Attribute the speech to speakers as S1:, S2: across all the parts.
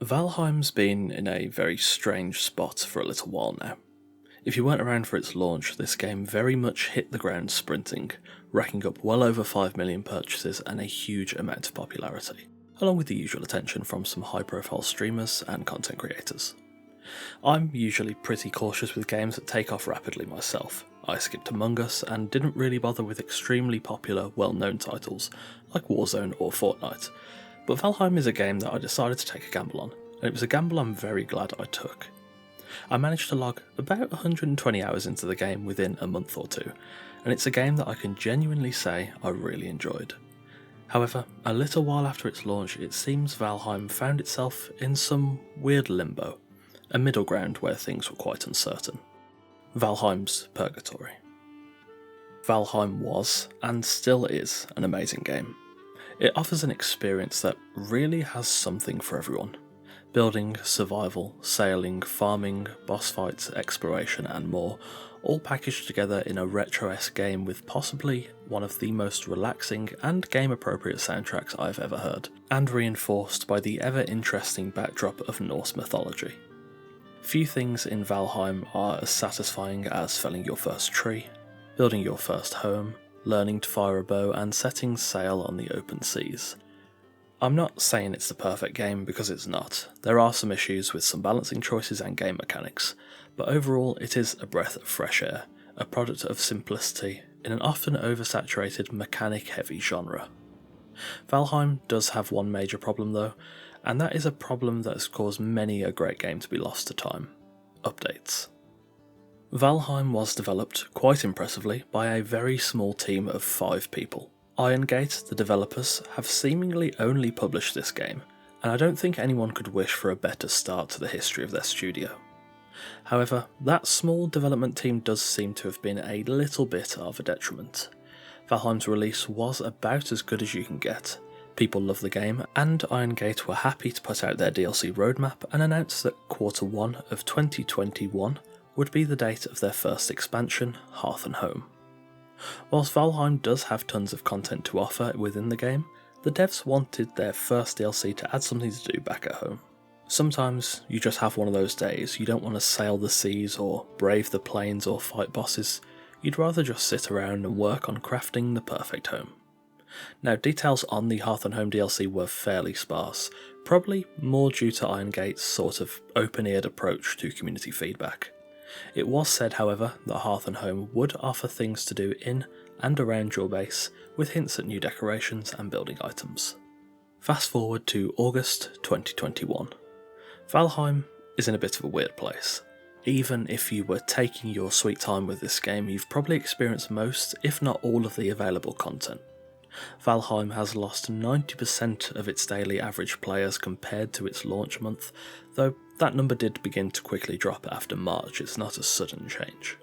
S1: Valheim's been in a very strange spot for a little while now. If you weren't around for its launch, this game very much hit the ground sprinting, racking up well over 5 million purchases and a huge amount of popularity, along with the usual attention from some high-profile streamers and content creators. I'm usually pretty cautious with games that take off rapidly myself. I skipped Among Us and didn't really bother with extremely popular, well-known titles like Warzone or Fortnite, but Valheim is a game that I decided to take a gamble on, and it was a gamble I'm very glad I took. I managed to log about 120 hours into the game within a month or two, and it's a game that I can genuinely say I really enjoyed. However, a little while after its launch, it seems Valheim found itself in some weird limbo, a middle ground where things were quite uncertain. Valheim's Purgatory. Valheim was, and still is, an amazing game. It offers an experience that really has something for everyone. Building, survival, sailing, farming, boss fights, exploration and more, all packaged together in a retro-esque game with possibly one of the most relaxing and game-appropriate soundtracks I've ever heard, and reinforced by the ever-interesting backdrop of Norse mythology. Few things in Valheim are as satisfying as felling your first tree, building your first home, learning to fire a bow and setting sail on the open seas. I'm not saying it's the perfect game because it's not. There are some issues with some balancing choices and game mechanics, but overall it is a breath of fresh air, a product of simplicity in an often oversaturated mechanic-heavy genre. Valheim does have one major problem though, and that is a problem that has caused many a great game to be lost to time: updates. Valheim was developed, quite impressively, by a very small team of 5 people. Iron Gate, the developers, have seemingly only published this game, and I don't think anyone could wish for a better start to the history of their studio. However, that small development team does seem to have been a little bit of a detriment. Valheim's release was about as good as you can get. People love the game, and Iron Gate were happy to put out their DLC roadmap and announce that Q1 of 2021 would be the date of their first expansion, Hearth Home. Whilst Valheim does have tons of content to offer within the game, the devs wanted their first DLC to add something to do back at home. Sometimes you just have one of those days, you don't want to sail the seas or brave the plains or fight bosses, you'd rather just sit around and work on crafting the perfect home. Now, details on the Hearth Home DLC were fairly sparse, probably more due to Iron Gate's sort of open-eared approach to community feedback. It was said, however, that Hearth Home would offer things to do in and around your base, with hints at new decorations and building items. Fast forward to August 2021. Valheim is in a bit of a weird place. Even if you were taking your sweet time with this game, you've probably experienced most, if not all, of the available content. Valheim has lost 90% of its daily average players compared to its launch month, though that number did begin to quickly drop after March. It's not a sudden change.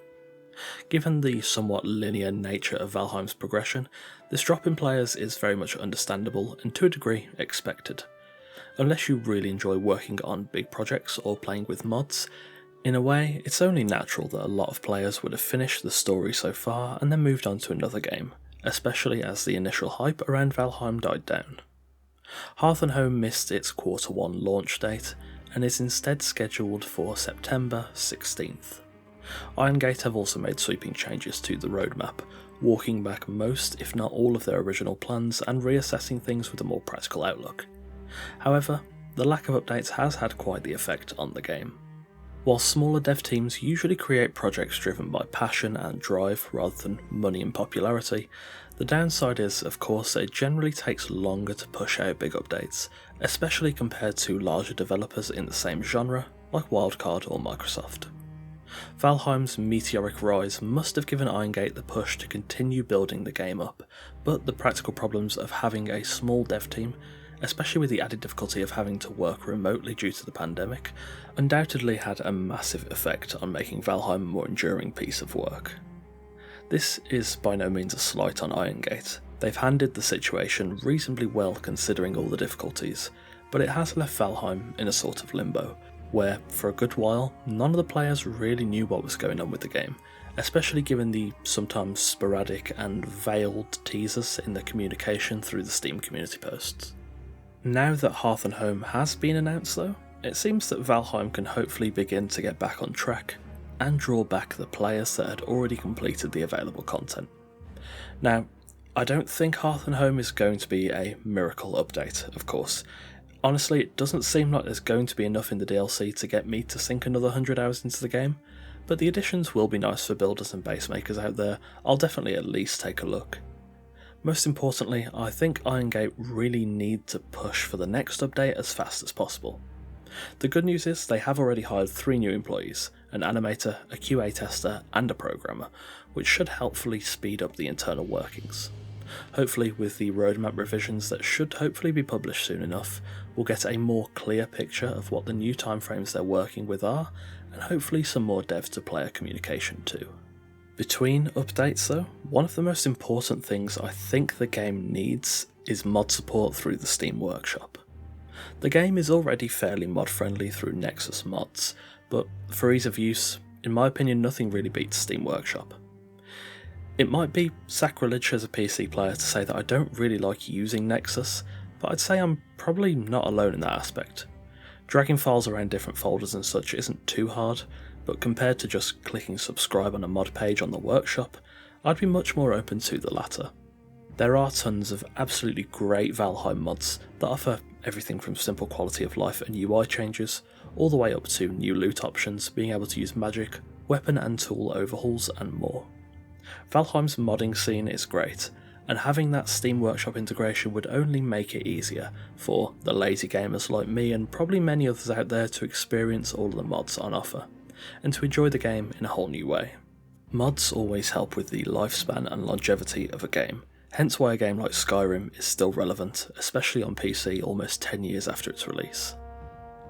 S1: Given the somewhat linear nature of Valheim's progression, this drop in players is very much understandable and to a degree expected. Unless you really enjoy working on big projects or playing with mods, in a way it's only natural that a lot of players would have finished the story so far and then moved on to another game, especially as the initial hype around Valheim died down. Hearth Home missed its Q1 launch date and is instead scheduled for September 16th. Iron Gate have also made sweeping changes to the roadmap, walking back most if not all of their original plans and reassessing things with a more practical outlook. However, the lack of updates has had quite the effect on the game. While smaller dev teams usually create projects driven by passion and drive rather than money and popularity, the downside is, of course, that it generally takes longer to push out big updates, especially compared to larger developers in the same genre, like Wildcard or Microsoft. Valheim's meteoric rise must have given Iron Gate the push to continue building the game up, but the practical problems of having a small dev team, especially with the added difficulty of having to work remotely due to the pandemic, undoubtedly had a massive effect on making Valheim a more enduring piece of work. This is by no means a slight on Iron Gate. They've handled the situation reasonably well considering all the difficulties, but it has left Valheim in a sort of limbo, where, for a good while, none of the players really knew what was going on with the game, especially given the sometimes sporadic and veiled teasers in the communication through the Steam community posts. Now that Hearth Home has been announced though, it seems that Valheim can hopefully begin to get back on track and draw back the players that had already completed the available content. Now, I don't think Hearth Home is going to be a miracle update, of course. Honestly, it doesn't seem like there's going to be enough in the DLC to get me to sink another 100 hours into the game, but the additions will be nice for builders and base makers out there. I'll definitely at least take a look. Most importantly, I think Iron Gate really need to push for the next update as fast as possible. The good news is they have already hired 3 new employees, an animator, a QA tester and a programmer, which should helpfully speed up the internal workings. Hopefully with the roadmap revisions that should hopefully be published soon enough, we'll get a more clear picture of what the new timeframes they're working with are, and hopefully some more dev to player communication too. Between updates though, one of the most important things I think the game needs is mod support through the Steam Workshop. The game is already fairly mod friendly through Nexus mods, but for ease of use, in my opinion nothing really beats Steam Workshop. It might be sacrilege as a PC player to say that I don't really like using Nexus, but I'd say I'm probably not alone in that aspect. Dragging files around different folders and such isn't too hard, but compared to just clicking subscribe on a mod page on the workshop, I'd be much more open to the latter. There are tons of absolutely great Valheim mods that offer everything from simple quality of life and UI changes, all the way up to new loot options, being able to use magic, weapon and tool overhauls and more. Valheim's modding scene is great, and having that Steam Workshop integration would only make it easier for the lazy gamers like me and probably many others out there to experience all of the mods on offer, and to enjoy the game in a whole new way. Mods always help with the lifespan and longevity of a game, hence why a game like Skyrim is still relevant, especially on PC almost 10 years after its release.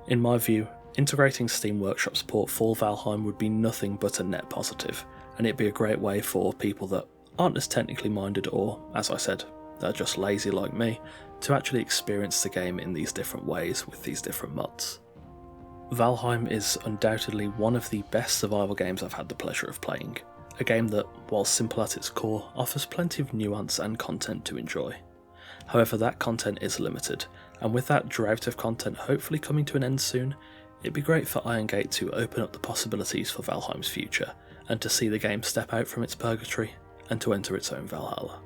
S1: In my view, integrating Steam Workshop support for Valheim would be nothing but a net positive, and it'd be a great way for people that aren't as technically minded or, as I said, they're just lazy like me, to actually experience the game in these different ways with these different mods. Valheim is undoubtedly one of the best survival games I've had the pleasure of playing, a game that, while simple at its core, offers plenty of nuance and content to enjoy. However, that content is limited, and with that drought of content hopefully coming to an end soon, it'd be great for Iron Gate to open up the possibilities for Valheim's future, and to see the game step out from its purgatory and to enter its own Valhalla.